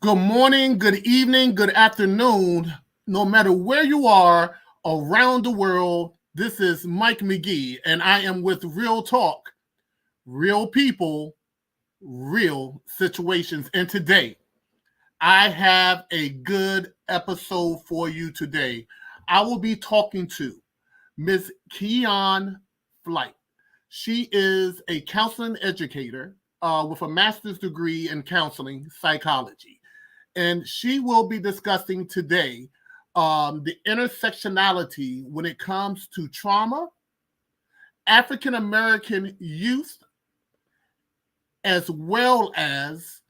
Good morning, good evening, good afternoon. No matter where you are around the world, this is Mike McGee, and I am with Real Talk, real people, real situations. And today, I have a good episode for you today. I will be talking to Miss Keon Flight. She is a counseling educator with a master's degree in counseling psychology, and she will be discussing today the intersectionality when it comes to trauma, African American youth, as well as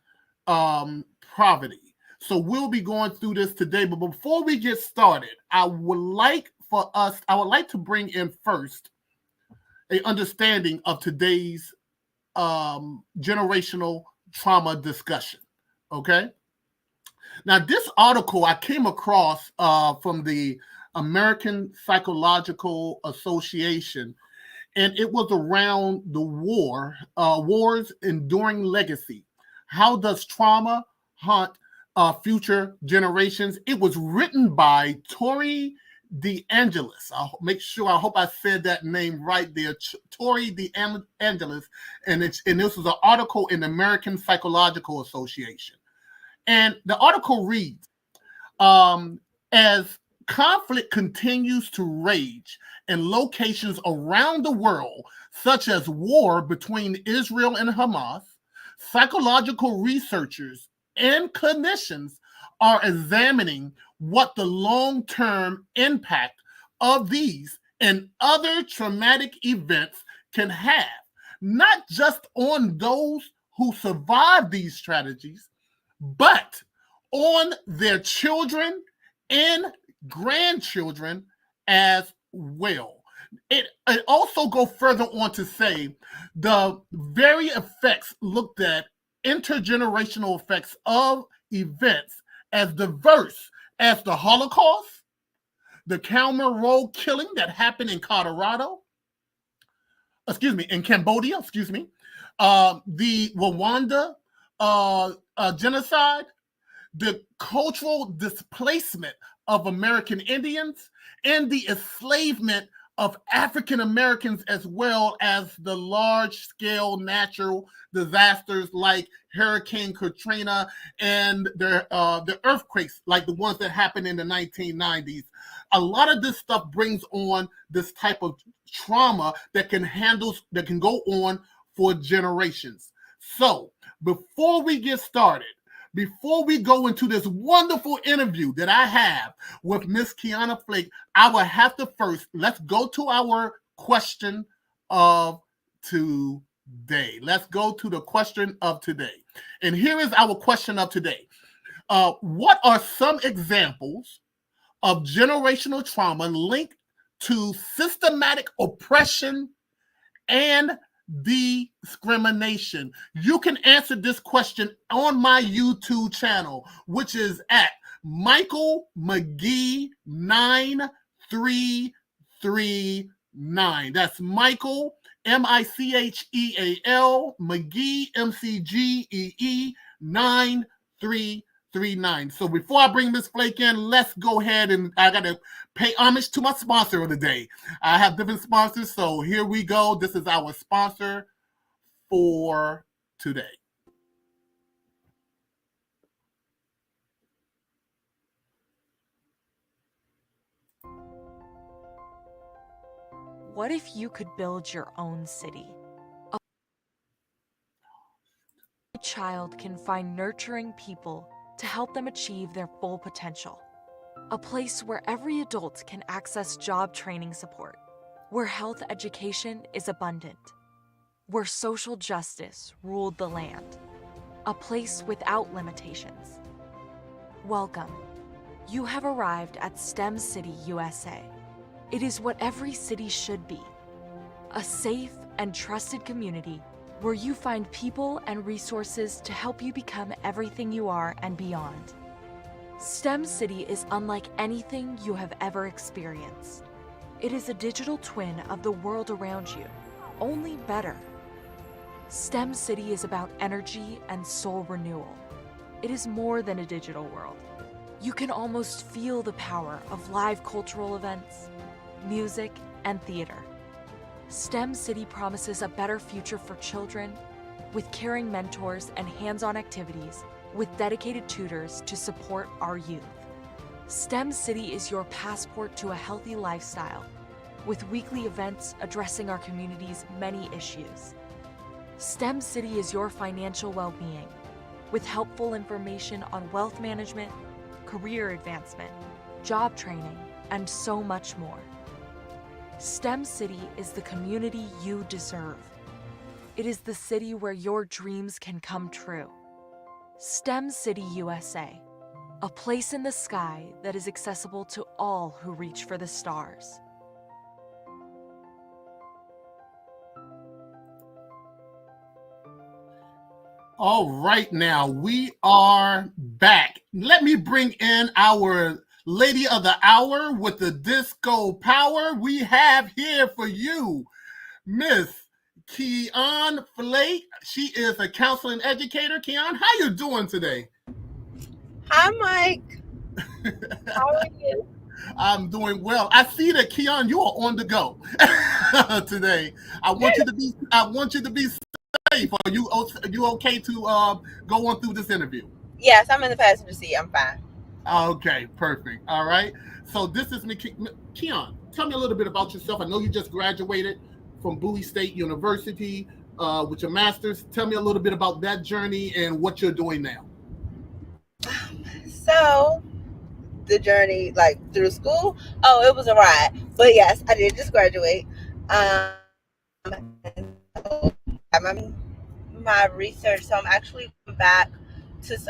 poverty. So we'll be going through this today. But before we get started, I would like to bring in first a understanding of today's generational trauma discussion. Okay. Now, this article I came across from the American Psychological Association, and it was around the war's enduring legacy. How does trauma haunt future generations? It was written by Tori DeAngelis. I hope I said that name right there. Tori DeAngelis, and this was an article in the American Psychological Association. And the article reads, as conflict continues to rage in locations around the world, such as war between Israel and Hamas, psychological researchers and clinicians are examining what the long-term impact of these and other traumatic events can have, not just on those who survive these tragedies, but on their children and grandchildren as well. It also go further on to say the very effects looked at, intergenerational effects of events as diverse as the Holocaust, the Khmer Rouge killing that happened in in Cambodia, the Rwanda genocide, the cultural displacement of American Indians, and the enslavement of African Americans, as well as the large scale natural disasters like Hurricane Katrina and the earthquakes like the ones that happened in the 1990s. A lot of this stuff brings on this type of trauma that can go on for generations. So before we get started, before we go into this wonderful interview that I have with Miss Kiana Flake, I will have to first, let's go to our question of today. Let's go to the question of today. And here is our question of today. What are some examples of generational trauma linked to systematic oppression and discrimination? You can answer this question on my YouTube channel, which is at Michael McGee 9339. That's Michael Micheal McGee McGee 9339. So before I bring Miss Flake in, let's go ahead, and I gotta pay homage to my sponsor of the day. I have different sponsors, so here we go. This is our sponsor for today. What if you could build your own city? A child can find nurturing people to help them achieve their full potential. A place where every adult can access job training support, where health education is abundant, where social justice ruled the land. A place without limitations. Welcome. You have arrived at STEM City, USA. It is what every city should be. A safe and trusted community where you find people and resources to help you become everything you are and beyond. STEM City is unlike anything you have ever experienced. It is a digital twin of the world around you, only better. STEM City is about energy and soul renewal. it is more than a digital world. You can almost feel the power of live cultural events, music, and theater. STEM City promises a better future for children with caring mentors and hands-on activities with dedicated tutors to support our youth. STEM City is your passport to a healthy lifestyle with weekly events addressing our community's many issues. STEM City is your financial well-being with helpful information on wealth management, career advancement, job training, and so much more. STEM City is the community you deserve. It is the city where your dreams can come true. STEM City USA, a place in the sky that is accessible to all who reach for the stars. All right, now we are back. Let me bring in our lady of the hour with the disco power. We have here for you Miss Keon Flake. She is a counseling educator. Keon, how you doing today? Hi, Mike. How are you? I'm doing well. I see that, Keon, you are on the go today. I want you to be safe. Are you okay to go on through this interview? Yes, I'm in the passenger seat. I'm fine. Okay, perfect. All right. So this is me, Keon. Tell me a little bit about yourself. I know you just graduated from Bowie State University with your master's. Tell me a little bit about that journey and what you're doing now. So, the journey, like through school, it was a ride. But yes, I did just graduate. My research, so I'm actually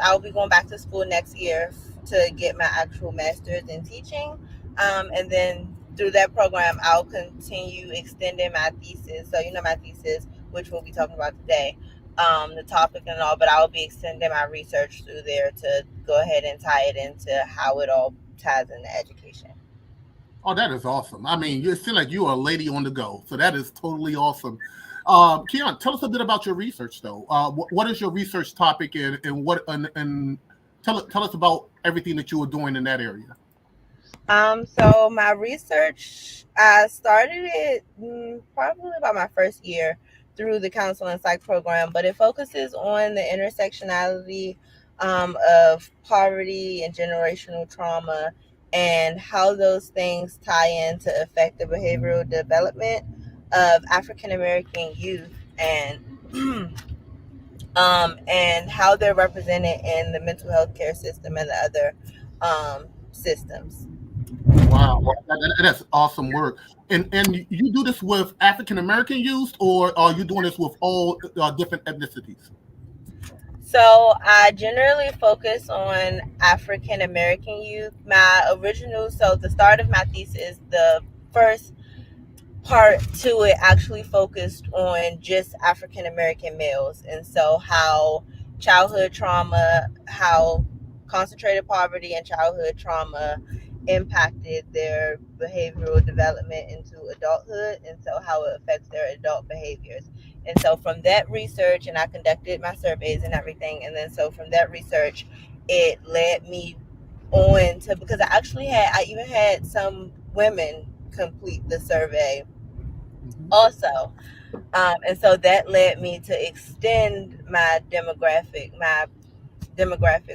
I'll be going back to school next year to get my actual master's in teaching. And then through that program, I'll continue extending my thesis. So, my thesis, which we'll be talking about today, the topic and all, but I'll be extending my research through there to go ahead and tie it into how it all ties into education. Oh, that is awesome. I mean, you seem like you are a lady on the go. So that is totally awesome. Keon, tell us a bit about your research, though. What is your research topic, and tell us about everything that you were doing in that area. So my research, I started it probably about my first year through the counseling psych program, but it focuses on the intersectionality of poverty and generational trauma and how those things tie in to affect the behavioral development of African American youth and and how they're represented in the mental health care system and the other systems. Wow, that's awesome work. And you do this with African American youth, or are you doing this with all different ethnicities? So I generally focus on African American youth. So the start of my thesis, the first part to it actually focused on just African American males, and so how childhood trauma, how concentrated poverty and childhood trauma impacted their behavioral development into adulthood, and so how it affects their adult behaviors. And so from that research, and I conducted my surveys and everything, and then so from that research, it led me on to, because I even had some women complete the survey also. And so that led me to extend my demographic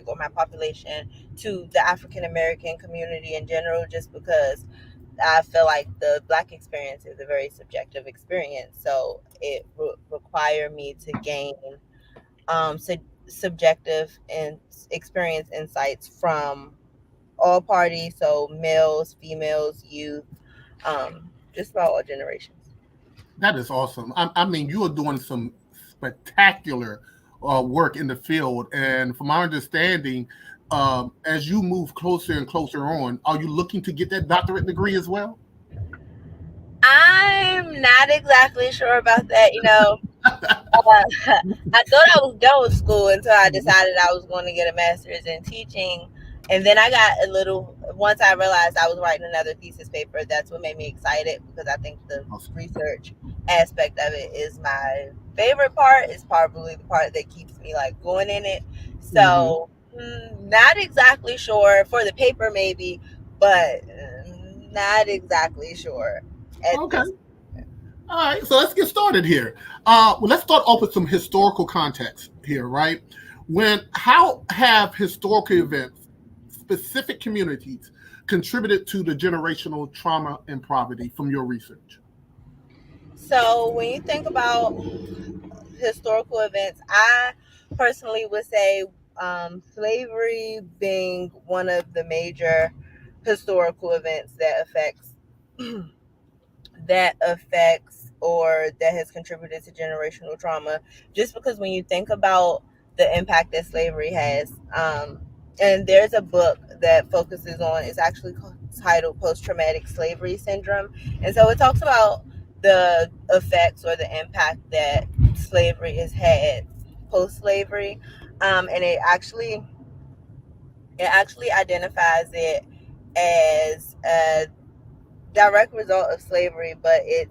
or my population to the African American community in general, just because I feel like the Black experience is a very subjective experience. So it required me to gain subjective and experience insights from all parties, so males, females, youth, just about all generations. That is awesome. I mean, you are doing some spectacular work in the field, and from my understanding, as you move closer and closer on, are you looking to get that doctorate degree as well? I'm not exactly sure about that. I thought I was done with school until I decided I was going to get a master's in teaching. And then once I realized I was writing another thesis paper, that's what made me excited, because I think the research aspect of it is my favorite part. It's probably the part that keeps me like going in it. So Not exactly sure. For the paper, maybe, but not exactly sure at Okay. this. All right, so let's get started here. Well, let's start off with some historical context here, right? How have historical events, specific communities, contributed to the generational trauma and poverty from your research? So when you think about historical events, I personally would say slavery being one of the major historical events or that has contributed to generational trauma, just because when you think about the impact that slavery has, and there's a book that focuses on, it's actually titled Post-Traumatic Slavery Syndrome, and so it talks about the effects or the impact that slavery has had post-slavery, and it actually identifies it as a direct result of slavery, but it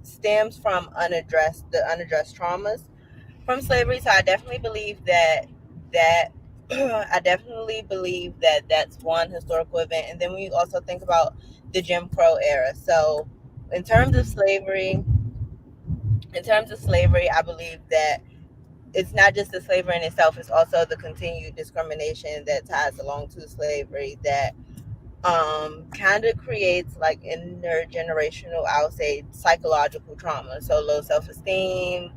stems from unaddressed traumas from slavery. So I definitely believe that I definitely believe that that's one historical event. And then we also think about the Jim Crow era. So in terms of slavery, I believe that it's not just the slavery in itself; it's also the continued discrimination that ties along to slavery that kind of creates like intergenerational, I would say, psychological trauma. So low self-esteem,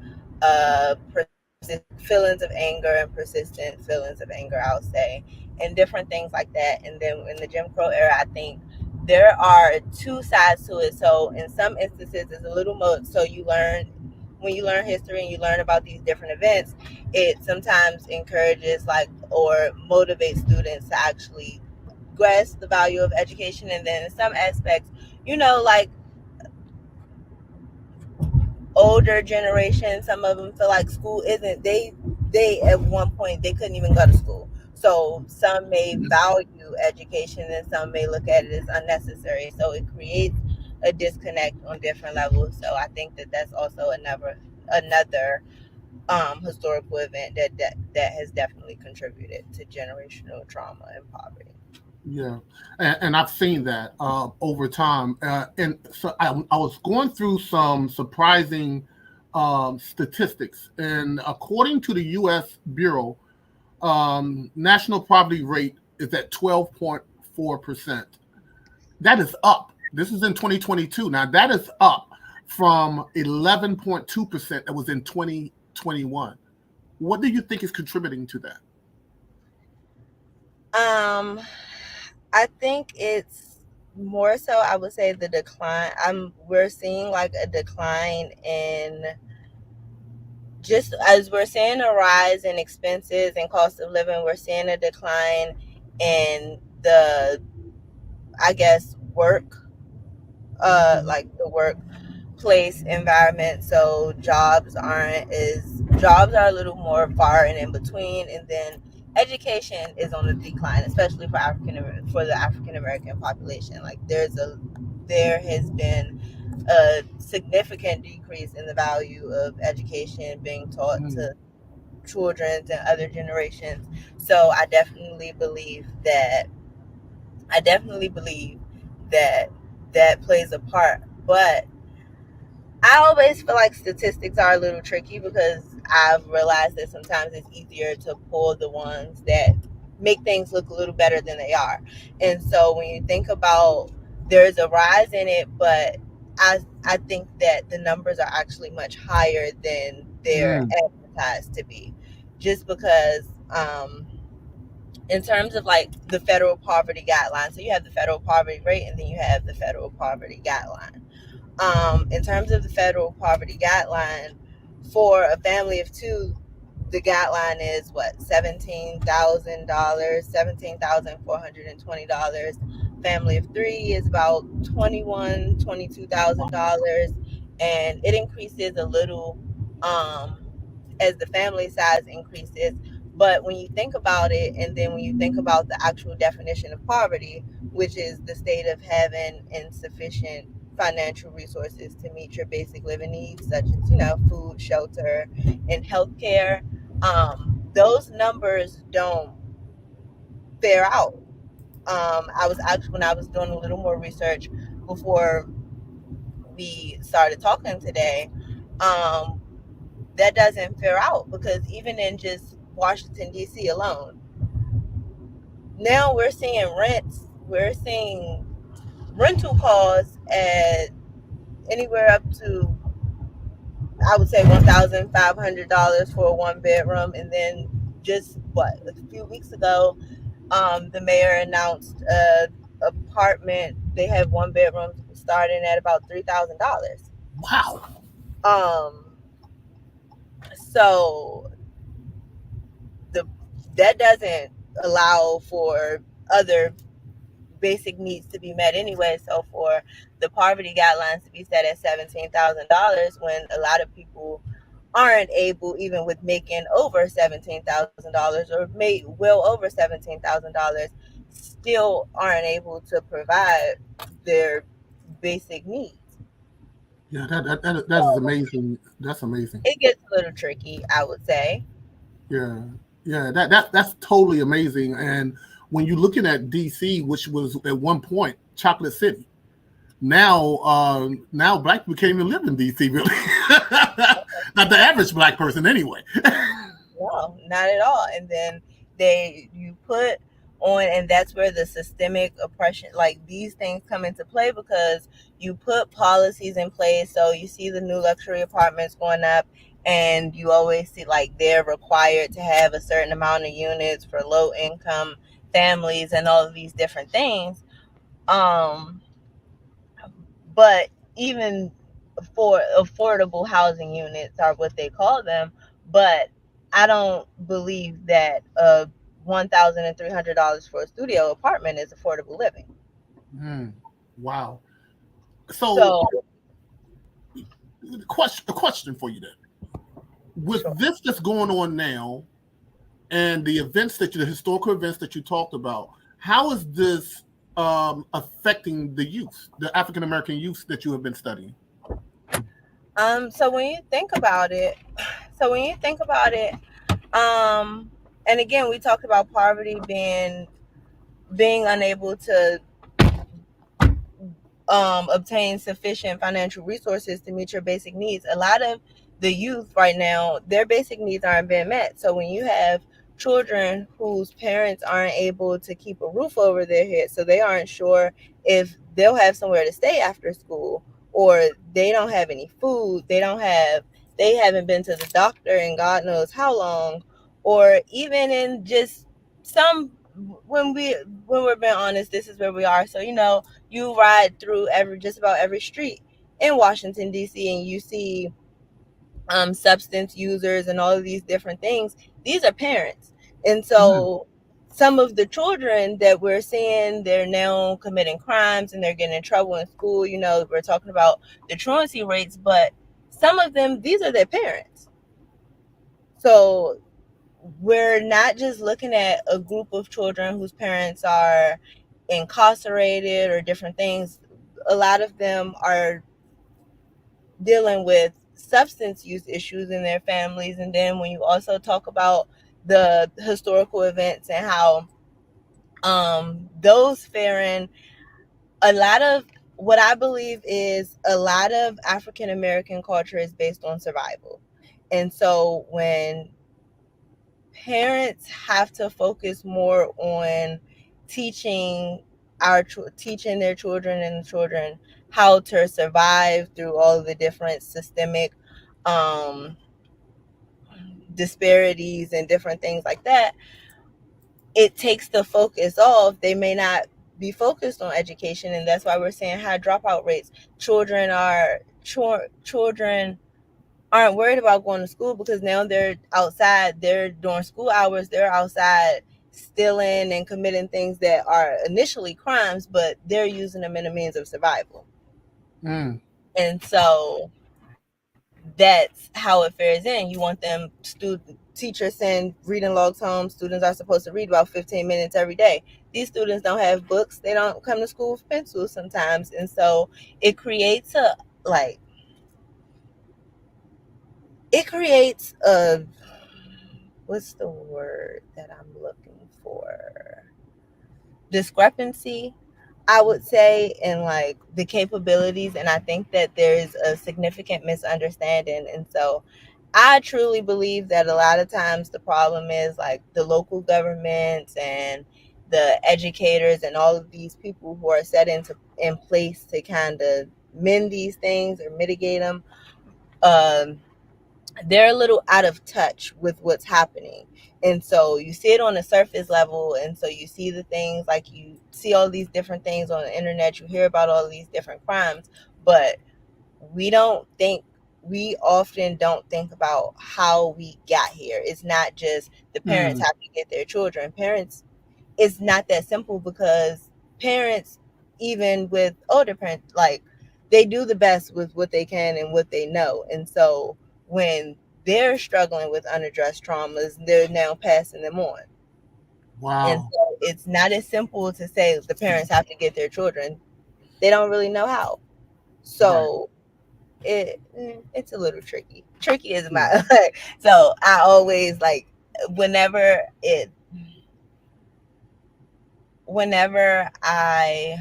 feelings of anger and persistent feelings of anger, I would say, and different things like that. And then in the Jim Crow era, I think there are two sides to it. So in some instances, it's a little more. So when you learn history and you learn about these different events, it sometimes encourages like or motivates students to actually grasp the value of education. And then in some aspects, like older generation, some of them feel like school isn't, they at one point they couldn't even go to school, so some may value education and some may look at it as unnecessary, so it creates a disconnect on different levels. So I think that that's also another historical event that has definitely contributed to generational trauma and poverty. Yeah, and I've seen that over time. And so I was going through some surprising statistics, and according to the U.S. Bureau, national poverty rate is at 12.4%. That is up. This is in 2022. Now that is up from 11.2% that was in 2021. What do you think is contributing to that? um I think it's more so, I would say, the decline. We're seeing like a decline in, just as we're seeing a rise in expenses and cost of living, we're seeing a decline in the, I guess, like the workplace environment. So jobs are a little more far and in between, and then education is on the decline, especially for the African American population. Like there has been a significant decrease in the value of education being taught Mm, to children and other generations. So I definitely believe that that plays a part. But I always feel like statistics are a little tricky because I've realized that sometimes it's easier to pull the ones that make things look a little better than they are. And so when you think about, there's a rise in it, but I think that the numbers are actually much higher than they're mm, advertised to be. Just because in terms of like the federal poverty guideline, so you have the federal poverty rate and then you have the federal poverty guideline. In terms of the federal poverty guideline, for a family of two, the guideline is what, $17,000, $17,420. Family of three is about $22,000, and it increases a little um, as the family size increases. But when you think about it, and then when you think about the actual definition of poverty, which is the state of having insufficient financial resources to meet your basic living needs, such as, food, shelter, and healthcare, those numbers don't fare out. I was actually, when I was doing a little more research before we started talking today, um, that doesn't fare out, because even in just Washington D.C. alone, now we're seeing rental costs at anywhere up to, I would say, $1,500 for a one bedroom. And then just a few weeks ago, the mayor announced apartment. They have one bedrooms starting at about $3,000. Wow. Um, so the that doesn't allow for other basic needs to be met anyway. So for the poverty guidelines to be set at $17,000, when a lot of people aren't able, even with making over $17,000 or made well over $17,000, still aren't able to provide their basic needs. Yeah, that is amazing. That's amazing. It gets a little tricky, I would say. Yeah, yeah, that's totally amazing. And when you're looking at DC, which was at one point Chocolate City, now black people can't even live in DC really. Not the average black person anyway. No, not at all. And then you put on, and that's where the systemic oppression, like these things come into play, because you put policies in place. So you see the new luxury apartments going up, and you always see like they're required to have a certain amount of units for low income families and all of these different things. Um, but even for affordable housing units are what they call them, but I don't believe that $1,300 for a studio apartment is affordable living. Mm, wow. So, So a question for you then. With sure. this that's going on now, and the historical events that you talked about, how is this affecting the youth, the African American youth that you have been studying? So when you think about it, um, and again, we talked about poverty being unable to obtain sufficient financial resources to meet your basic needs. A lot of the youth right now, their basic needs aren't being met. So when you have children whose parents aren't able to keep a roof over their head, so they aren't sure if they'll have somewhere to stay after school, or they don't have any food, they haven't been to the doctor in God knows how long, or even in just some, when we're being honest, this is where we are. So you ride through just about every street in Washington D.C. and you see substance users and all of these different things. These are parents, and Mm, so some of the children that we're seeing, they're now committing crimes and they're getting in trouble in school. We're talking about the truancy rates, but some of them, these are their parents. So we're not just looking at a group of children whose parents are incarcerated or different things. A lot of them are dealing with substance use issues in their families. And then when you also talk about the historical events and how those faring, a lot of what I believe is a lot of African American culture is based on survival. And so when parents have to focus more on teaching teaching their children and the children how to survive through all of the different systemic um, disparities and different things like that, it takes the focus off. They may not be focused on education, and that's why we're seeing high dropout rates. Children aren't worried about going to school because now they're outside, they're during school hours, they're outside stealing and committing things that are initially crimes, but they're using them in a means of survival. mm. And so that's how it fares in. You want them teachers send reading logs home. Students are supposed to read about 15 minutes every day. These students don't have books. They don't come to school with pencils sometimes. And so it creates a what's the word that I'm looking for? discrepancy, I would say, in like the capabilities. And I think that there's a significant misunderstanding. And so I truly believe that a lot of times the problem is like the local governments and the educators and all of these people who are set in place to kind of mend these things or mitigate them. They're a little out of touch with what's happening. And so you see it on the surface level. And so you see the things, like you see all these different things on the internet, you hear about all these different crimes, but we often don't think about how we got here. It's not just the parents have to get their children. Parents, it's not that simple, because parents, even with older parents, like they do the best with what they can and what they know. And so when they're struggling with unaddressed traumas, they're now passing them on. Wow. And so it's not as simple to say the parents have to get their children. They don't really know how. So it's a little tricky. Tricky is my so I always like whenever I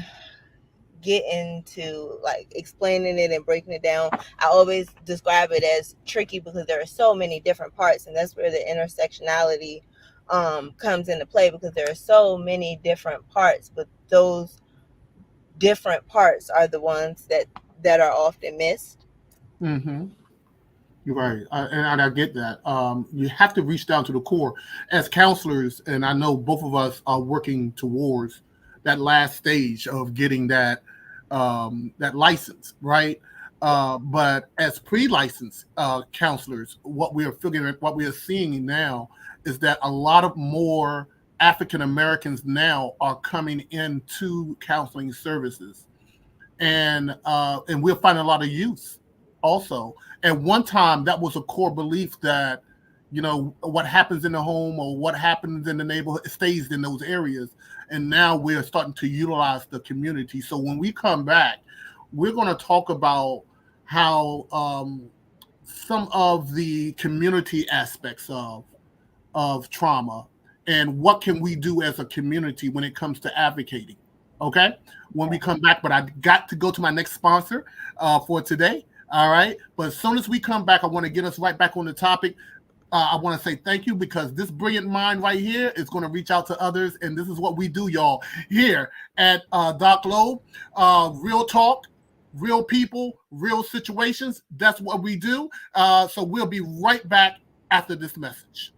get into like explaining it and breaking it down, I always describe it as tricky because there are so many different parts, and that's where the intersectionality comes into play, because there are so many different parts, but those different parts are the ones that are often missed. Mm-hmm. You're right, and I get that. You have to reach down to the core as counselors, and I know both of us are working towards that last stage of getting that license, right? But as pre-licensed counselors, what we are seeing now is that a lot of more African Americans now are coming into counseling services, and we're finding a lot of youth also. At one time, that was a core belief that what happens in the home or what happens in the neighborhood stays in those areas. And now we're starting to utilize the community. So when we come back, we're going to talk about how some of the community aspects of trauma and what can we do as a community when it comes to advocating. Okay, when we come back, but I got to go to my next sponsor for today. All right, but as soon as we come back, I want to get us right back on the topic. I want to say thank you, because this brilliant mind right here is going to reach out to others, and this is what we do, y'all, here at Doc Low. Real talk, real people, real situations. That's what we do. So we'll be right back after this message.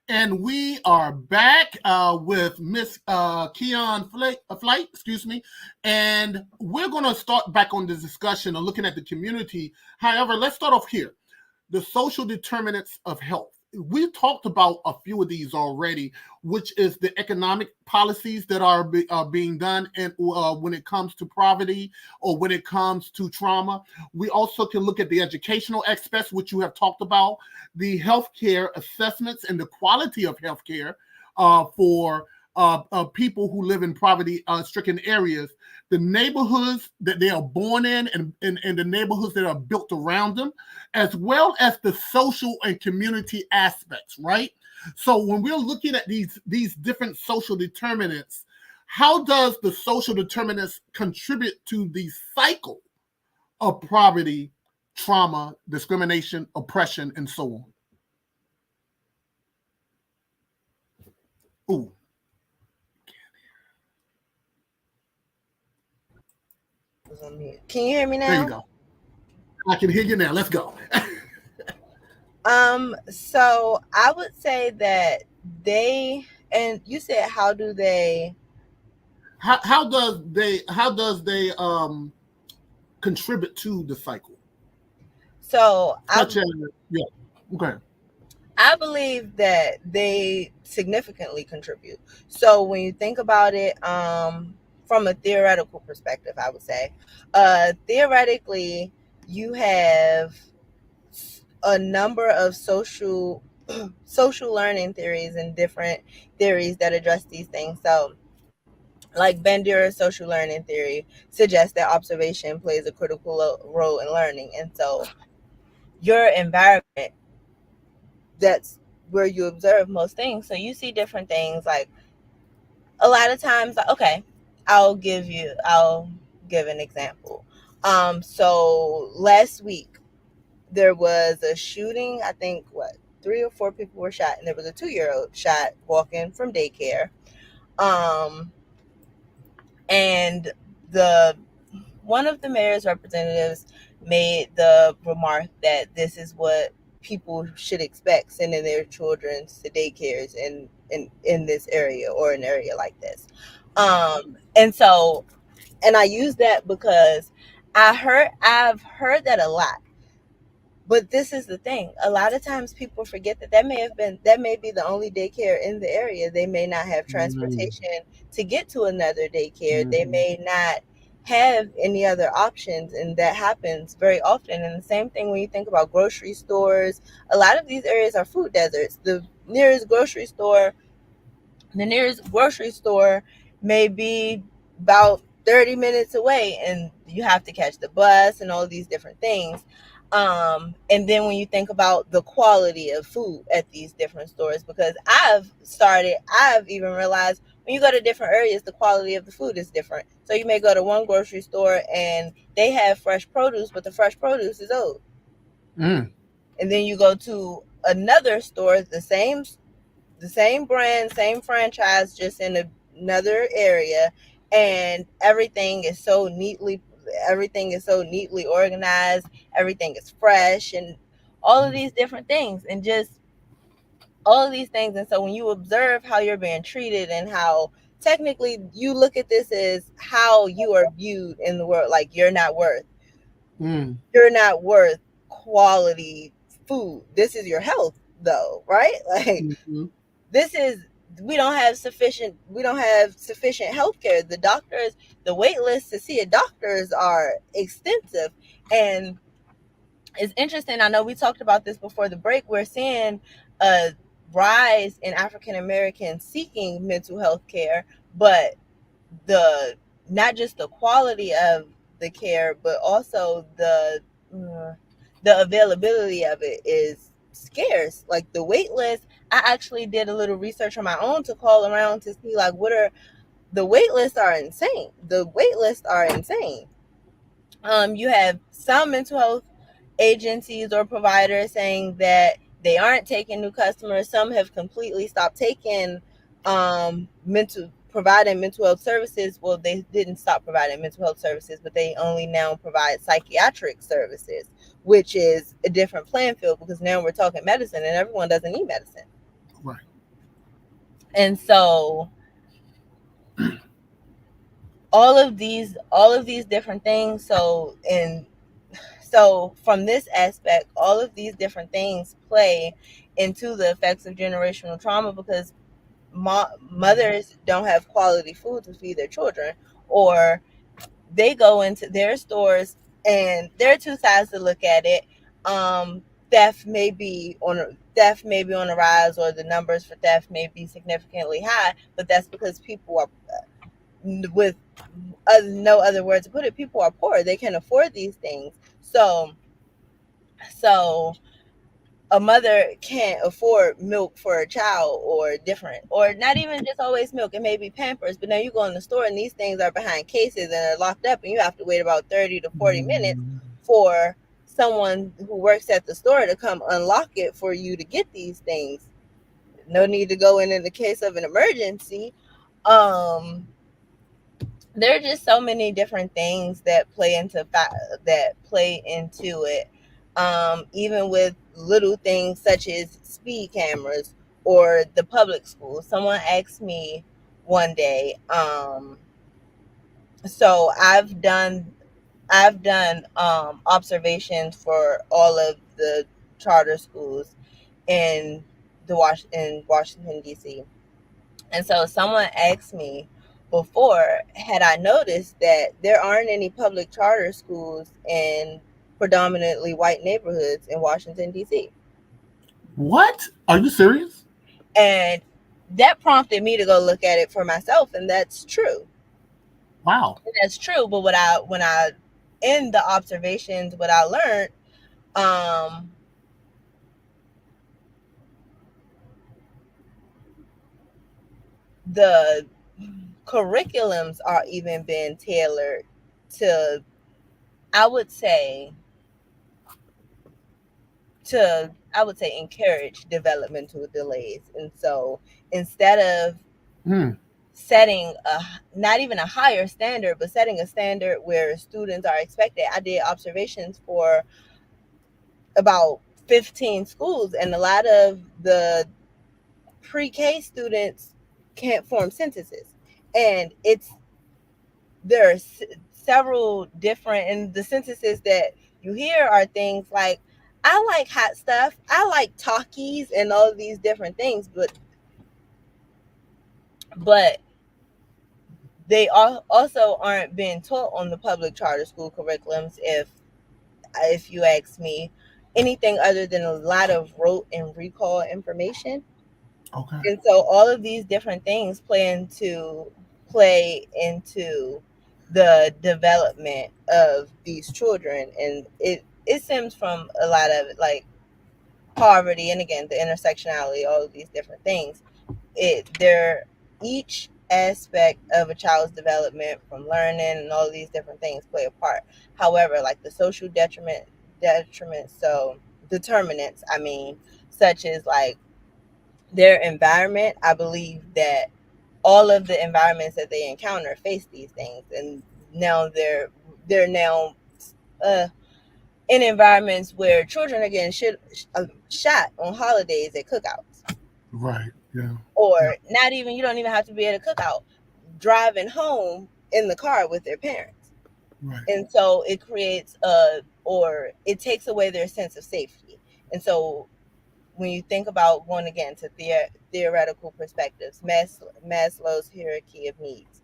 And we are back with Miss Keon Flight, excuse me. And we're going to start back on this discussion of looking at the community. However, let's start off here. The social determinants of health. We talked about a few of these already, which is the economic policies that are being done, and when it comes to poverty or when it comes to trauma. We also can look at the educational aspects, which you have talked about, the healthcare assessments and the quality of healthcare for people who live in poverty-stricken areas, the neighborhoods that they are born in, and the neighborhoods that are built around them, as well as the social and community aspects, right? So when we're looking at these different social determinants, How does the social determinants contribute to the cycle of poverty, trauma, discrimination, oppression, and so on? Ooh. Can you hear me now? There you go. I can hear you now. Let's go. So I would say that and you said how does they contribute to the cycle? So okay. I believe that they significantly contribute. So when you think about it, from a theoretical perspective, I would say, theoretically, you have a number of social learning theories and different theories that address these things. So, like Bandura's social learning theory suggests that observation plays a critical role in learning, and so your environment, that's where you observe most things. So you see different things. Like a lot of times, okay, I'll give an example. So last week there was a shooting. I think 3 or 4 people were shot, and there was a 2-year-old shot walking from daycare. And one of the mayor's representatives made the remark that this is what people should expect, sending their children to daycares in this area or an area like this. And I use that because I've heard that a lot. But this is the thing. A lot of times people forget that may be the only daycare in the area. They may not have transportation to get to another daycare. They may not have any other options, and that happens very often. And the same thing when you think about grocery stores. A lot of these areas are food deserts. The nearest grocery store may be about 30 minutes away, and you have to catch the bus and all these different things. And then when you think about the quality of food at these different stores, because I've even realized when you go to different areas, the quality of the food is different. So you may go to one grocery store and they have fresh produce, but the fresh produce is old. And then you go to another store, the same brand, same franchise, just in another area, and everything is so neatly organized, everything is fresh, and all of these different things, and just all of these things. And so when you observe how you're being treated and how technically you look at this as how you are viewed in the world, like you're not worth quality food. This is your health though, right? Like we don't have sufficient health care. The wait lists to see a doctors are extensive. And it's interesting, I know we talked about this before the break, we're seeing a rise in African Americans seeking mental health care, but not just the quality of the care, but also the availability of it is scarce. Like the wait list, I actually did a little research on my own to call around to see like the wait lists are insane. You have some mental health agencies or providers saying that they aren't taking new customers. Some have completely stopped taking providing mental health services. Well, they didn't stop providing mental health services, but they only now provide psychiatric services, which is a different playing field, because now we're talking medicine and everyone doesn't need medicine. Right. And so all of these different things. So from this aspect, all of these different things play into the effects of generational trauma, because mothers don't have quality food to feed their children, or they go into their stores, and there are two sides to look at it. Theft may be on a rise, or the numbers for theft may be significantly high, but that's because people are, with no other word to put it, people are poor. They can afford these things. So a mother can't afford milk for a child, or different, or not even just always milk, it may be Pampers, but now you go in the store and these things are behind cases and are locked up, and you have to wait about 30 to 40 minutes for someone who works at the store to come unlock it for you to get these things. No need to go in the case of an emergency. There are just so many different things that play into it. Even with little things such as speed cameras or the public schools. Someone asked me one day, so I've done observations for all of the charter schools in Washington D.C. And so someone asked me before, had I noticed that there aren't any public charter schools in predominantly white neighborhoods in Washington, D.C. What? Are you serious? And that prompted me to go look at it for myself, and that's true. Wow. And that's true, but in the observations, what I learned, the curriculums are even being tailored to, I would say, encourage developmental delays. And so instead of setting not even a higher standard, but setting a standard where students are expected, I did observations for about 15 schools, and a lot of the pre-K students can't form sentences. And there are several different, and the sentences that you hear are things like, I like hot stuff, I like Takis, and all of these different things, but they also aren't being taught on the public charter school curriculums, if you ask me, anything other than a lot of rote and recall information. Okay. And so all of these different things play into the development of these children, and it stems from a lot of it, like poverty, and again the intersectionality, all of these different things. Each aspect of a child's development, from learning and all of these different things, play a part. However, like the social determinants, such as like their environment, I believe that all of the environments that they encounter face these things, and now they're now in environments where children are getting shot on holidays at cookouts. Right. Yeah. Or not even, you don't even have to be at a cookout, driving home in the car with their parents. Right. And so it creates it takes away their sense of safety. And so when you think about going again to theoretical perspectives, Maslow's hierarchy of needs,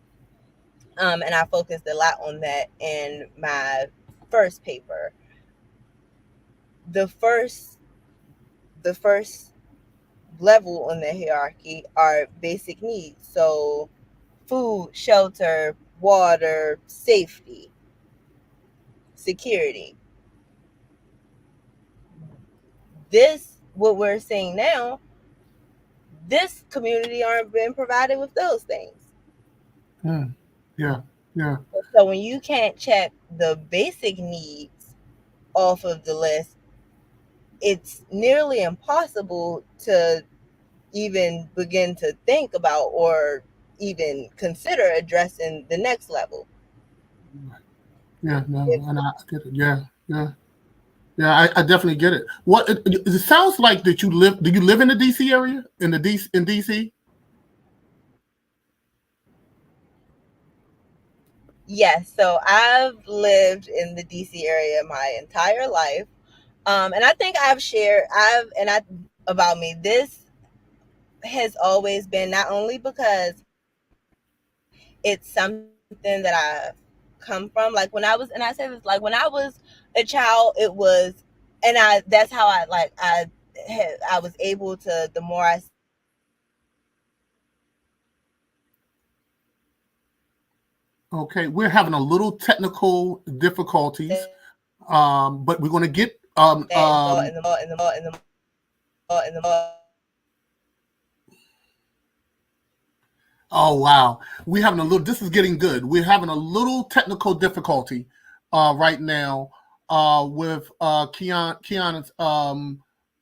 and I focused a lot on that in my first paper. The first level on the hierarchy are basic needs. So food, shelter, water, safety, security. What we're seeing now, this community aren't being provided with those things. Yeah. So when you can't check the basic needs off of the list, it's nearly impossible to even begin to think about or even consider addressing the next level. Yeah, no, and I get it. Yeah. I definitely get it. What it sounds like that you live? Do you live in the DC area? In DC? Yes. So I've lived in the DC area my entire life, and I think about me. This has always been, not only because it's something that I've come from. Like when I was, and I say this, like when I was a child, it was, and that's how I was able to, the more I. Okay, we're having a little technical difficulties, but we're going to get in the in the Oh wow, we having a little. This is getting good. We're having a little technical difficulty right now with Kiana's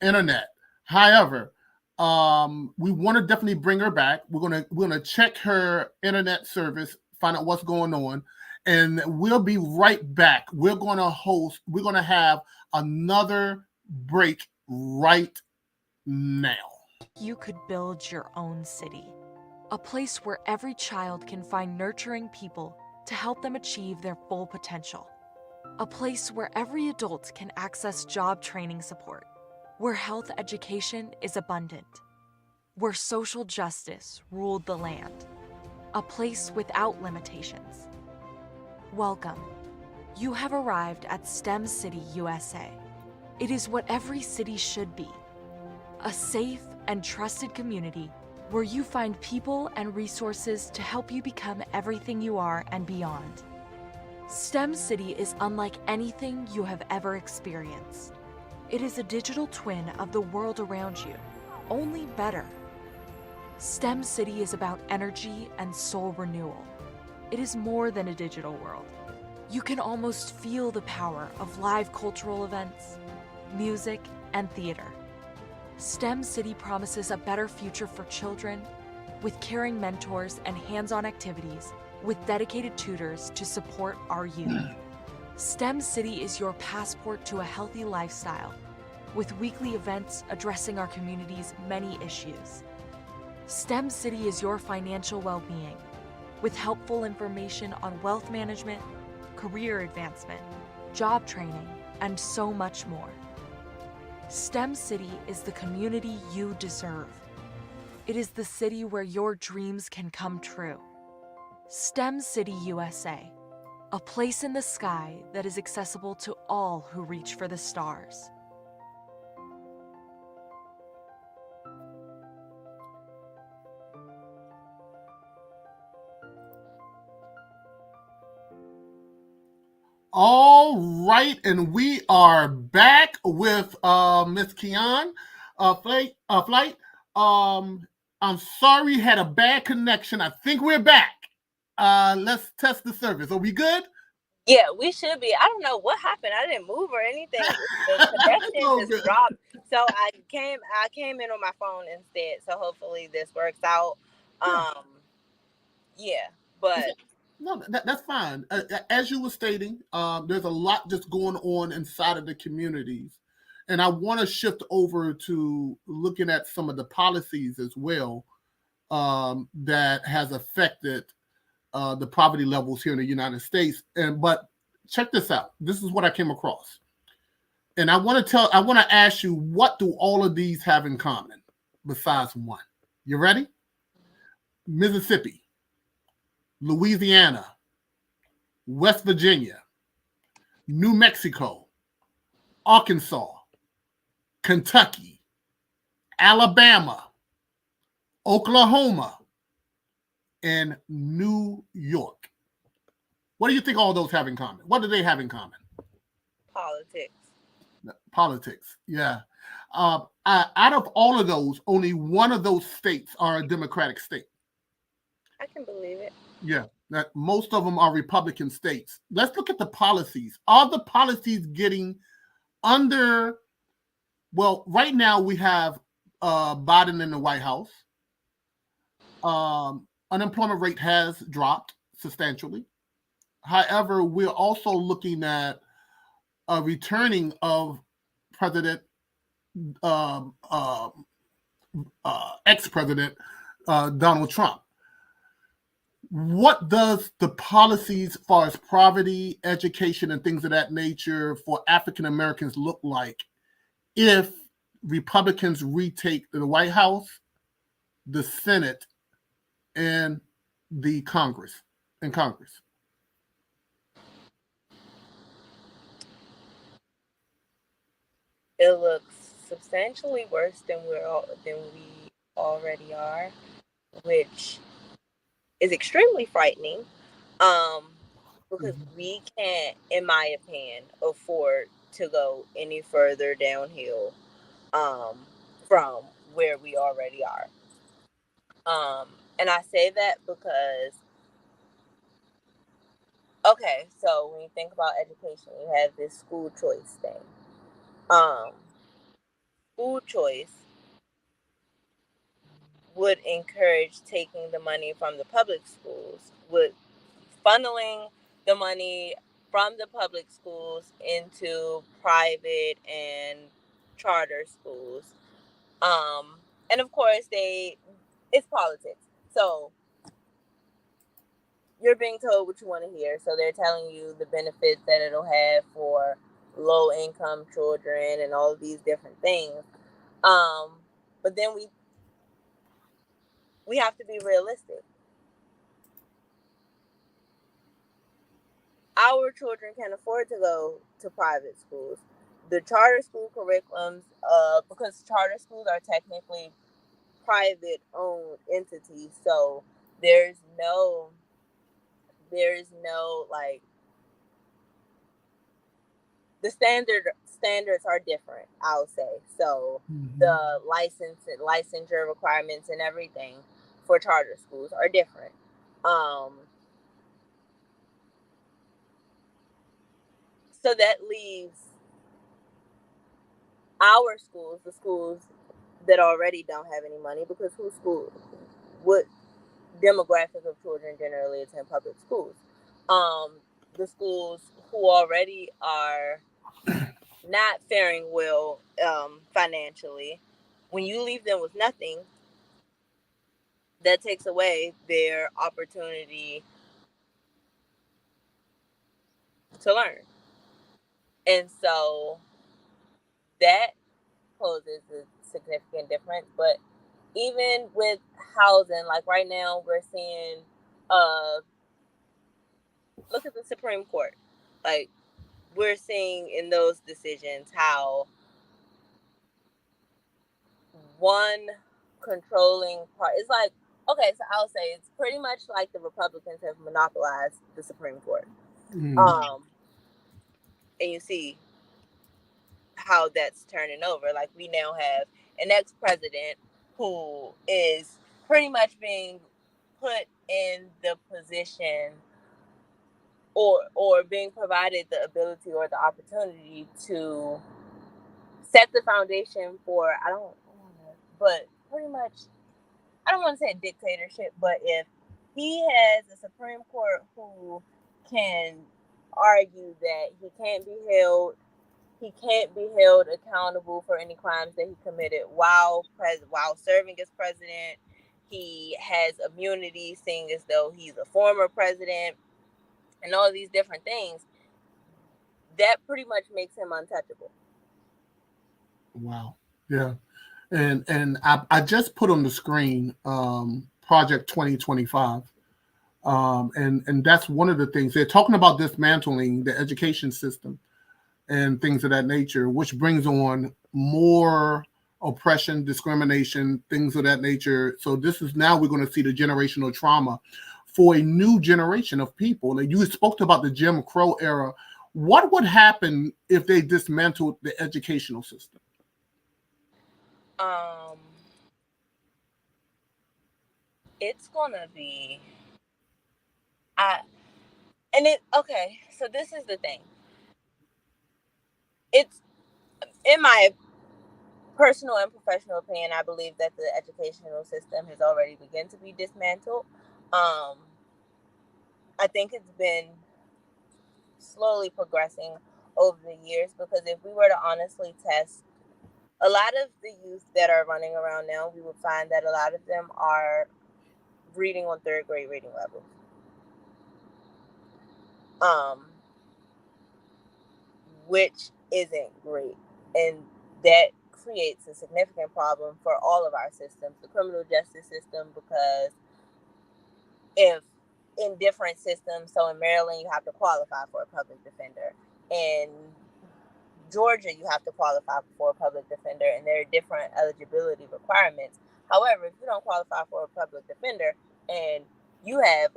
internet. However, we want to definitely bring her back. We're gonna check her internet service, find out what's going on, and we'll be right back. We're gonna host. We're gonna have another break right now. You could build your own city. A place where every child can find nurturing people to help them achieve their full potential. A place where every adult can access job training support. Where health education is abundant. Where social justice ruled the land. A place without limitations. Welcome. You have arrived at STEM City, USA. It is what every city should be. A safe and trusted community where you find people and resources to help you become everything you are and beyond. STEM City is unlike anything you have ever experienced. It is a digital twin of the world around you, only better. STEM City is about energy and soul renewal. It is more than a digital world. You can almost feel the power of live cultural events, music, and theater. STEM City promises a better future for children with caring mentors and hands-on activities with dedicated tutors to support our youth. STEM City is your passport to a healthy lifestyle with weekly events addressing our community's many issues. STEM City is your financial well-being with helpful information on wealth management, career advancement, job training, and so much more. STEM City is the community you deserve. It is the city where your dreams can come true. STEM City USA, a place in the sky that is accessible to all who reach for the stars. All right, and we are back with Miss Kian Flight. I'm sorry, had a bad connection. I think we're back. Let's test the service. Are we good? Yeah, we should be. I don't know what happened. I didn't move or anything. The connection Oh, just good. dropped. So I came in on my phone instead. So hopefully this works out. Yeah, but No, that's fine. As you were stating, there's a lot just going on inside of the communities. And I want to shift over to looking at some of the policies as well that has affected the poverty levels here in the United States. But check this out. This is what I came across. And I want to ask you, what do all of these have in common besides one? You ready? Mississippi, Louisiana, West Virginia, New Mexico, Arkansas, Kentucky, Alabama, Oklahoma, and New York. What do you think all those have in common? What do they have in common? politics. Politics, yeah. Out of all of those, only one of those states are a Democratic state. I can believe it. Yeah, that most of them are Republican states. Let's look at the policies. Are the policies getting under? Well, right now we have Biden in the White House. Unemployment rate has dropped substantially. However, we're also looking at a returning of President, ex-president Donald Trump. What does the policies as far as poverty, education, and things of that nature for African Americans look like if Republicans retake the White House, the Senate, and the Congress? It looks substantially worse than we already are, which is extremely frightening. Because we can't, in my opinion, afford to go any further downhill from where we already are. And I say that because, okay, so when you think about education, you have this school choice thing. School choice would encourage taking the money from the public schools, would funneling the money from the public schools into private and charter schools. And of course, it's politics. So you're being told what you want to hear. So they're telling you the benefits that it'll have for low income children and all of these different things. But then we have to be realistic. Our children can afford to go to private schools. The charter school curriculums, because charter schools are technically private owned entities, so there's no like, the standards are different, I'll say. So the licensure requirements and everything for charter schools are different. So that leaves our schools, the schools that already don't have any money, because what demographic of children generally attend public schools? The schools who already are not faring well financially, when you leave them with nothing, that takes away their opportunity to learn. And so that poses a significant difference. But even with housing, like right now, we're seeing, look at the Supreme Court. Like, we're seeing in those decisions how one controlling part, it's like, okay, so I'll say it's pretty much like the Republicans have monopolized the Supreme Court. And you see how that's turning over. Like, we now have an ex-president who is pretty much being put in the position, or being provided the ability or the opportunity to set the foundation for, but pretty much, I don't want to say dictatorship, but if he has a Supreme Court who can argue that he can't be held accountable for any crimes that he committed while serving as president, he has immunity, seeing as though he's a former president, and all these different things, that pretty much makes him untouchable. Wow. Yeah. And I just put on the screen Project 2025. And that's one of the things they're talking about, dismantling the education system and things of that nature, which brings on more oppression, discrimination, things of that nature. So this is, now we're going to see the generational trauma for a new generation of people. And you spoke about the Jim Crow era. What would happen if they dismantled the educational system? It's gonna be, okay, so this is the thing. It's, in my personal and professional opinion, I believe that the educational system has already begun to be dismantled. I think it's been slowly progressing over the years, because if we were to honestly test a lot of the youth that are running around now, we would find that a lot of them are reading on third grade reading levels. Which isn't great. And that creates a significant problem for all of our systems, the criminal justice system, because if in different systems, so in Maryland, you have to qualify for a public defender. In Georgia, you have to qualify for a public defender, and there are different eligibility requirements. However, if you don't qualify for a public defender and you have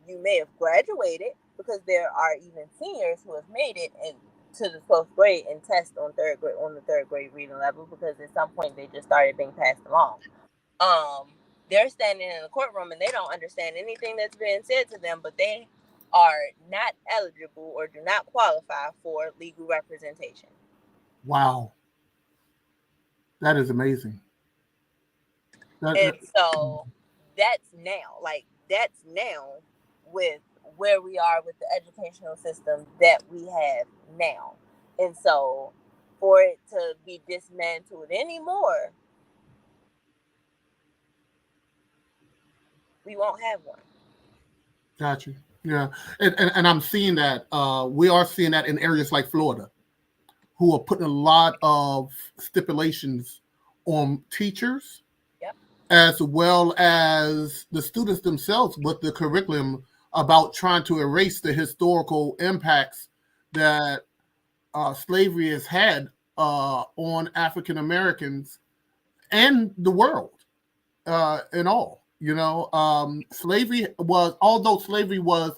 you may have graduated, because there are even seniors who have made it, and to the 12th grade and test on the third grade reading level, because at some point they just started being passed along. They're standing in the courtroom and they don't understand anything that's being said to them, but they are not eligible or do not qualify for legal representation. Wow. That is amazing. And so that's now with where we are with the educational system that we have now. And so for it to be dismantled anymore, we won't have one. Got you. Yeah. And I'm seeing that. We are seeing that in areas like Florida, who are putting a lot of stipulations on teachers, yep, as well as the students themselves with the curriculum about trying to erase the historical impacts that slavery has had on African Americans and the world in all. You know, although slavery was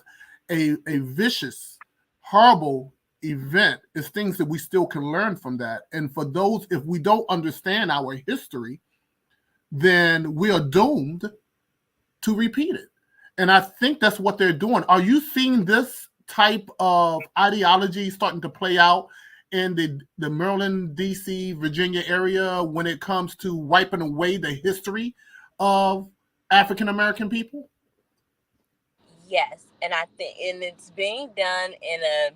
a vicious, horrible event, it's things that we still can learn from that. And for those, if we don't understand our history, then we are doomed to repeat it. And I think that's what they're doing. Are you seeing this type of ideology starting to play out in the Maryland, D.C., Virginia area when it comes to wiping away the history of African American people? Yes, and I think, and it's being done in a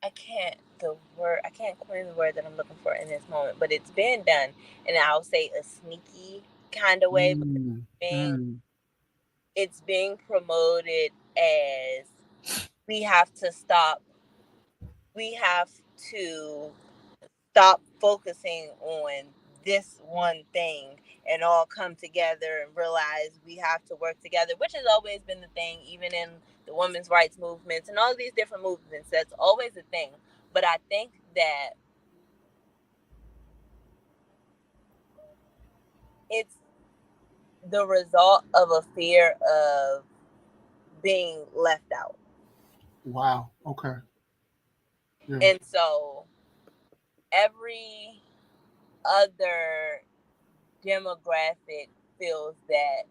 I can't coin the word that I'm looking for in this moment, but it's been done, and I'll say a sneaky kind of way, because it's being promoted as we have to stop focusing on this one thing and all come together and realize we have to work together, which has always been the thing, even in the women's rights movements and all these different movements. That's always a thing. But I think that it's the result of a fear of being left out. Wow. Okay. Yeah. And so every other demographic feels that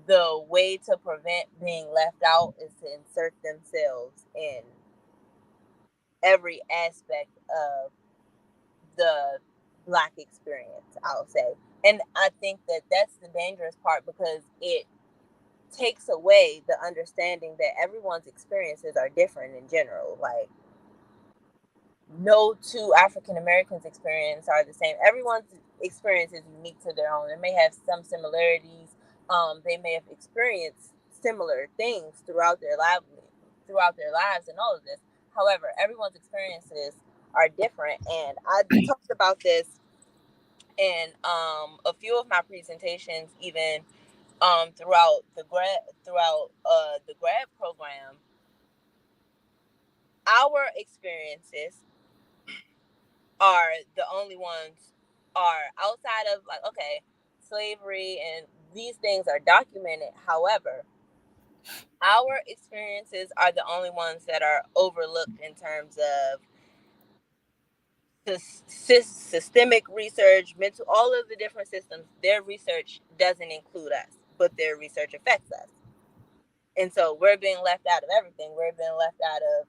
the way to prevent being left out is to insert themselves in every aspect of the Black experience, I'll say. And I think that that's the dangerous part, because it takes away the understanding that everyone's experiences are different in general. Like, no two African Americans' experience are the same. Everyone's experience is unique to their own. They may have some similarities. They may have experienced similar things throughout their lives and all of this. However, everyone's experiences are different, and I talked about this in a few of my presentations, even throughout the grad program. Our experiences are the only ones are outside of, like, okay, slavery and these things are documented. However, our experiences are the only ones that are overlooked in terms of the systemic research, mental, all of the different systems. Their research doesn't include us, but their research affects us. And so we're being left out of everything. We're being left out of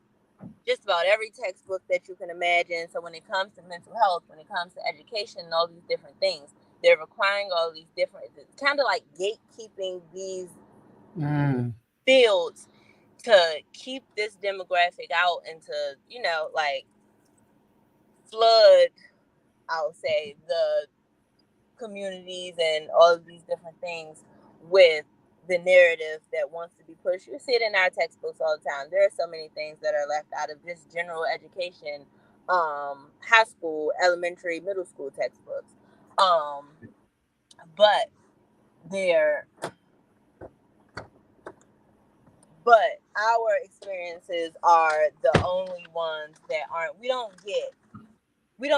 just about every textbook that you can imagine. So when it comes to mental health, when it comes to education and all these different things, they're requiring all these different, it's kind of like gatekeeping these fields to keep this demographic out and to, like, flood, I'll say, the communities and all of these different things with the narrative that wants to be pushed. You see it in our textbooks all the time. There are so many things that are left out of just general education, high school, elementary, middle school textbooks. But our experiences are the only ones that aren't. We don't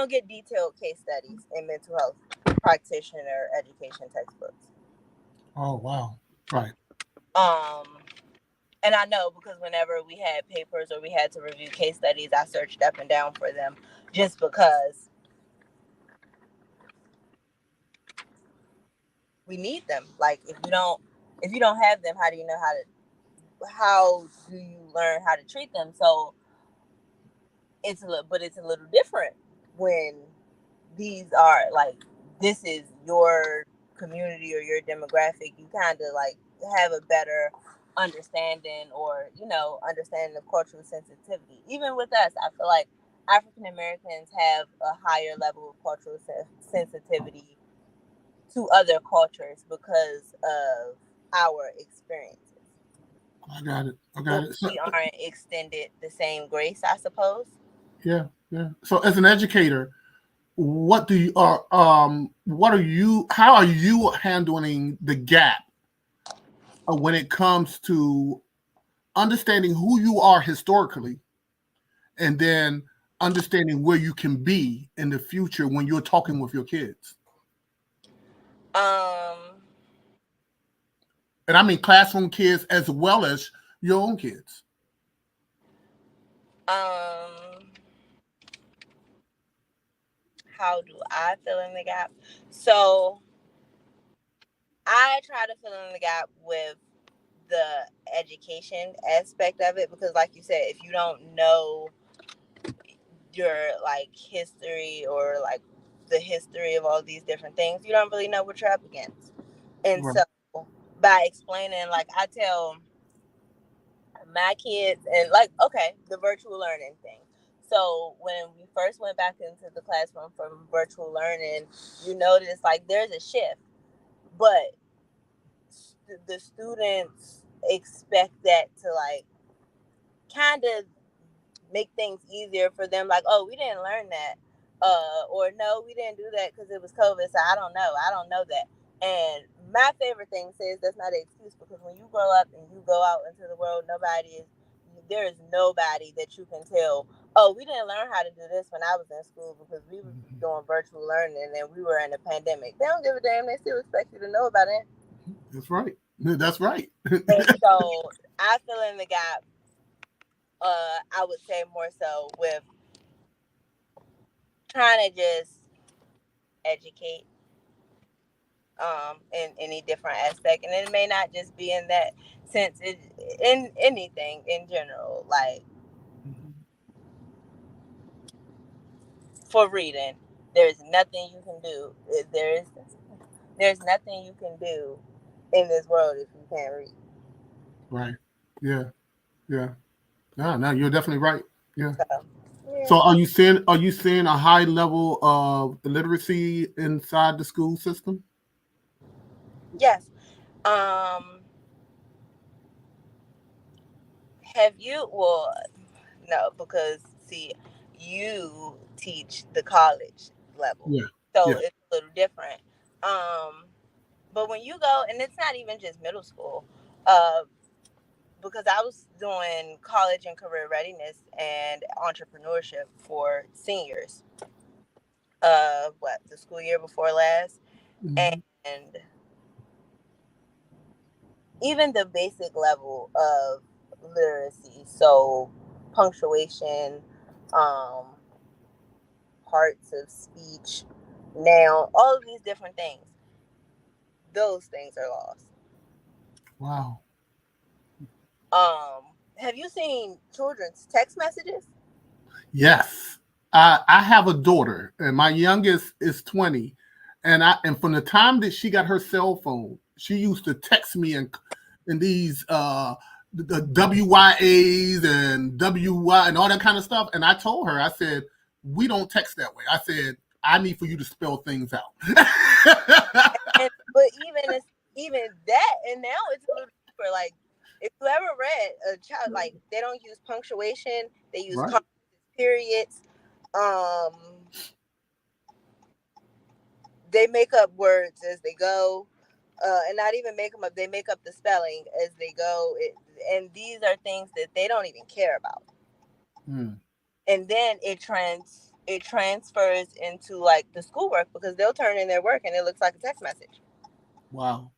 get detailed case studies in mental health practitioner education textbooks. Oh, wow. Right. And I know because whenever we had papers or we had to review case studies, I searched up and down for them just because we need them. Like if you don't have them, how do you know how do you learn how to treat them? So it's a little different when these are like, this is your community or your demographic. You kind of like have a better understanding or understanding of cultural sensitivity. Even with us, I feel like African Americans have a higher level of cultural sensitivity to other cultures because of our experiences. I got it. So, we aren't extended the same grace, I suppose. yeah. So as an educator, how are you handling the gap when it comes to understanding who you are historically and then understanding where you can be in the future when you're talking with your kids? And I mean classroom kids as well as your own kids. How do I fill in the gap? So I try to fill in the gap with the education aspect of it, because like you said, if you don't know your like history or like the history of all these different things, you don't really know what you're up against. And Right. so by explaining, like I tell my kids, and like, okay, the virtual learning thing. So when we first went back into the classroom from virtual learning, you notice like there's a shift, but the students expect that to like kind of make things easier for them. Like, oh, we didn't learn that, or no, we didn't do that because it was COVID. So I don't know that. And my favorite thing says that's not an excuse, because when you grow up and you go out into the world, there is nobody that you can tell, oh, we didn't learn how to do this when I was in school because we were doing virtual learning and we were in a pandemic. They don't give a damn. They still expect you to know about it. That's right. That's right. And so I fill in the gap, I would say more so with trying to just educate in any different aspect, and it may not just be in that sense, in anything in general, like for reading, there's nothing you can do. There's nothing you can do in this world if you can't read. Right. Yeah. No, you're definitely right. Yeah. Yeah. So are you seeing a high level of illiteracy inside the school system? Yes. Have you? Well, no, because see, you teach the college level, Yeah. so Yeah. it's a little different. But when you go, and it's not even just middle school, because I was doing college and career readiness and entrepreneurship for seniors, the school year before last, Mm-hmm. and even the basic level of literacy, so punctuation, um, parts of speech, noun, all of these different things, those things are lost. Wow. Have you seen children's text messages? Yes. I have a daughter, and my youngest is 20. And from the time that she got her cell phone, she used to text me in these the WYAs and WY and all that kind of stuff. And I told her, I said, we don't text that way. I said, I need for you to spell things out. But even that, and now it's a little deeper. Like, if you ever read a child, like, they don't use punctuation, they use Right. periods. They make up words as they go, and not even make them up. They make up the spelling as they go, and these are things that they don't even care about. And then it transfers into like the schoolwork, because they'll turn in their work and it looks like a text message. Wow.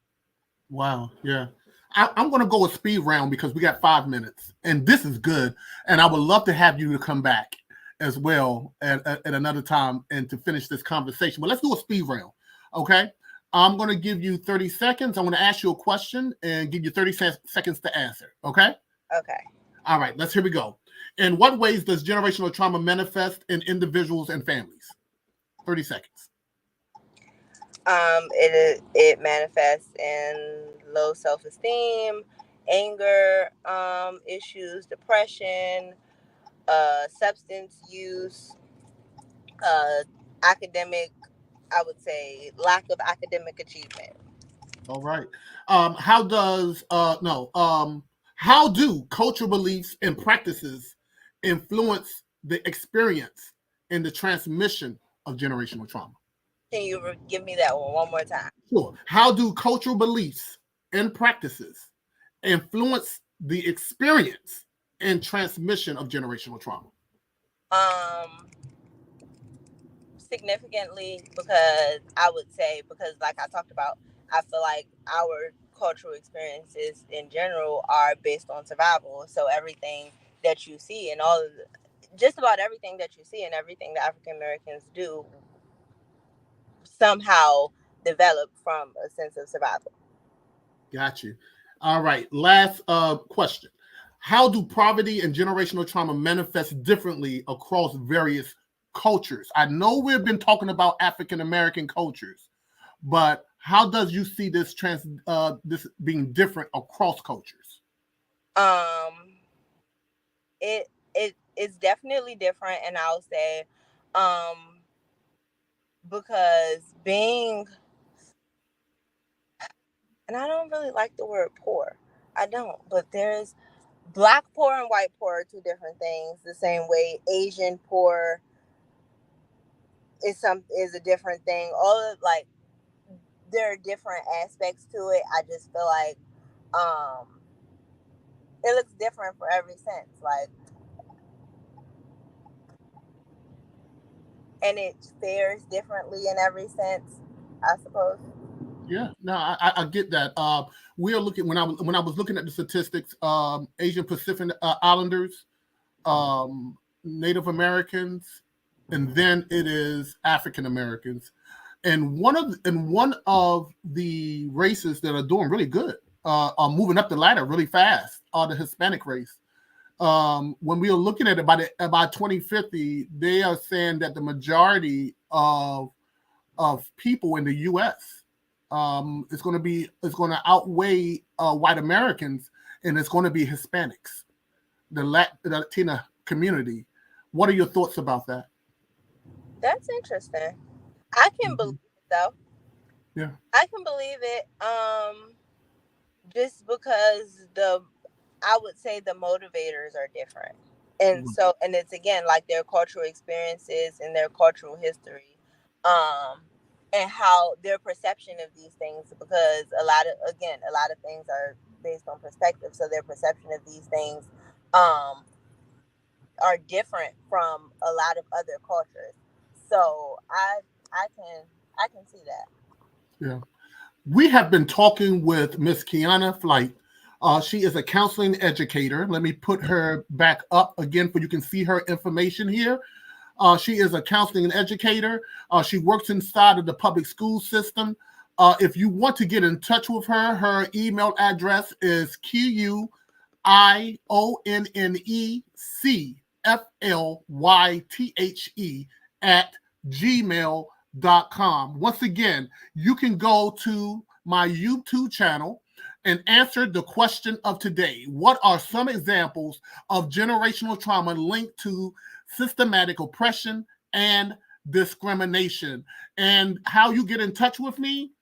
Yeah. I'm going to go a speed round because we got 5 minutes, and this is good. And I would love to have you to come back as well at another time and to finish this conversation. But let's do a speed round, okay? I'm going to give you 30 seconds. I'm going to ask you a question and give you 30 seconds to answer, okay? Okay. All right, here we go. In what ways does generational trauma manifest in individuals and families? 30 seconds. It manifests in low self-esteem, anger, issues, depression, substance use, academic, I would say lack of academic achievement. All right. How do cultural beliefs and practices influence the experience and the transmission of generational trauma? Can you give me that one more time? Sure. How do cultural beliefs and practices influence the experience and transmission of generational trauma? Significantly, because I would say, because like I talked about, I feel like our cultural experiences in general are based on survival. So everything that you see and just about everything that you see and everything that African Americans do somehow develop from a sense of survival. Got you. All right. Last question. How do poverty and generational trauma manifest differently across various cultures? I know we've been talking about African American cultures, but how does you see this this being different across cultures? It's definitely different, and I'll say, because being, and I don't really like the word poor. I don't, but there's Black poor and white poor are two different things. The same way Asian poor is a different thing. All of, like, there are different aspects to it. I just feel like it looks different for every sense. Like, and it fares differently in every sense, I suppose. Yeah, no, I get that. We are looking when I was looking at the statistics. Asian Pacific Islanders, Native Americans, and then it is African Americans. And one of the races that are doing really good, are moving up the ladder really fast, are the Hispanic race. When we are looking at it by 2050, they are saying that the majority of people in the U.S. Is going to outweigh white Americans, and it's going to be Hispanics, the Latina community. What are your thoughts about that? That's interesting. I can believe it though. Yeah, I can believe it. Just because I would say the motivators are different, and so, and it's again like their cultural experiences and their cultural history, and how their perception of these things. Because a lot of things are based on perspective, so their perception of these things, are different from a lot of other cultures. So I can see that. yeah. We have been talking with Miss Kiana Flight. She is a counseling educator. Let me put her back up again so you can see her information here. She is a counseling educator. She works inside of the public school system. If you want to get in touch with her, her email address is QUIONNECFLYTHE@gmail.com. Once again, you can go to my YouTube channel and answer the question of today. What are some examples of generational trauma linked to systematic oppression and discrimination? And how you get in touch with me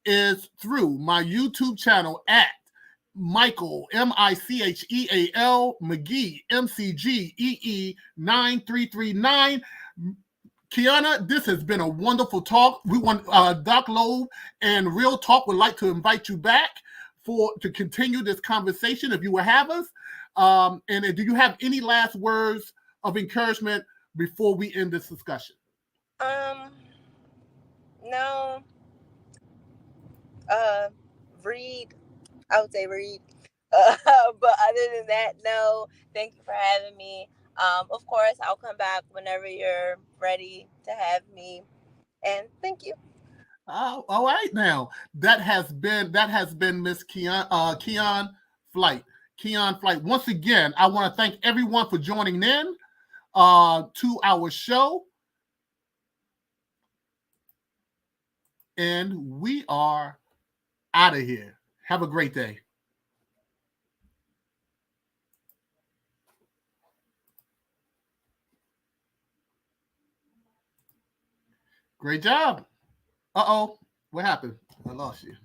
is through my YouTube channel at Michael, Micheal McGee, McGee 9339. Kiana, this has been a wonderful talk. We want Doc Loeb and Real Talk would like to invite you back to continue this conversation if you will have us. And do you have any last words of encouragement before we end this discussion? No. Read I would say read. But other than that, no. Thank you for having me. Of course, I'll come back whenever you're ready to have me. And thank you. Oh, all right now. That has been Miss Keon Flight. Keon Flight. Once again, I want to thank everyone for joining in to our show. And we are out of here. Have a great day. Great job. Uh-oh. What happened? I lost you.